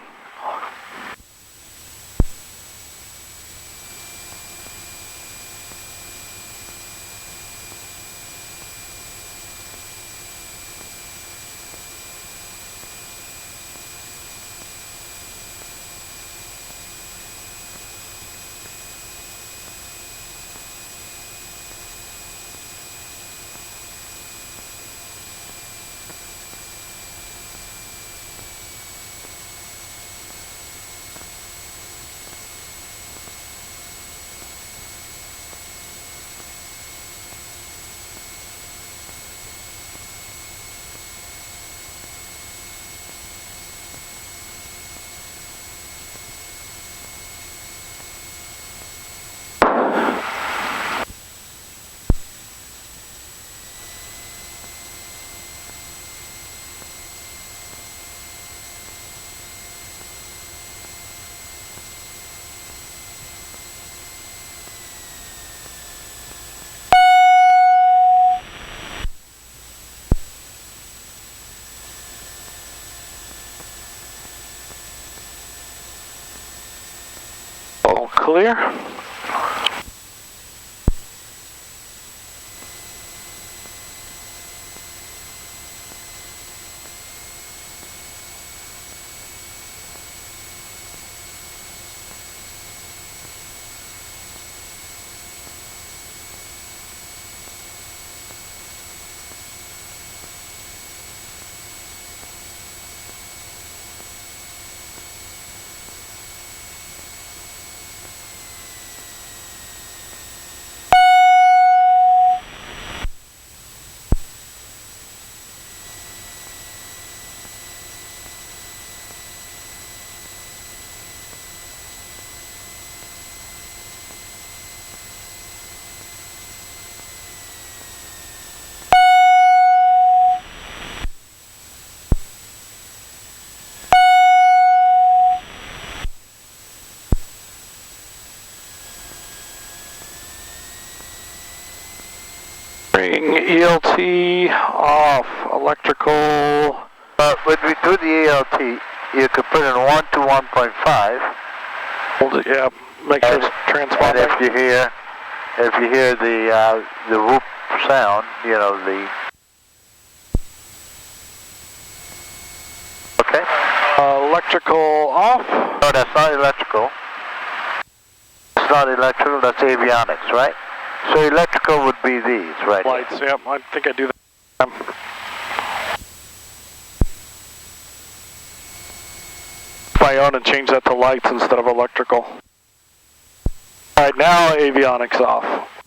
All clear. ELT off, electrical. When we do the ELT, you could put in 1 to 1.5. Hold it, yeah, make sure it's transponding. And if you hear the whoop sound, you know, okay? Electrical off. No, that's not electrical. It's not electrical, that's avionics, right? So electrical would be these, right? Lights, here. yep, I think I do that. My own and change that to lights instead of electrical. Alright, now avionics off.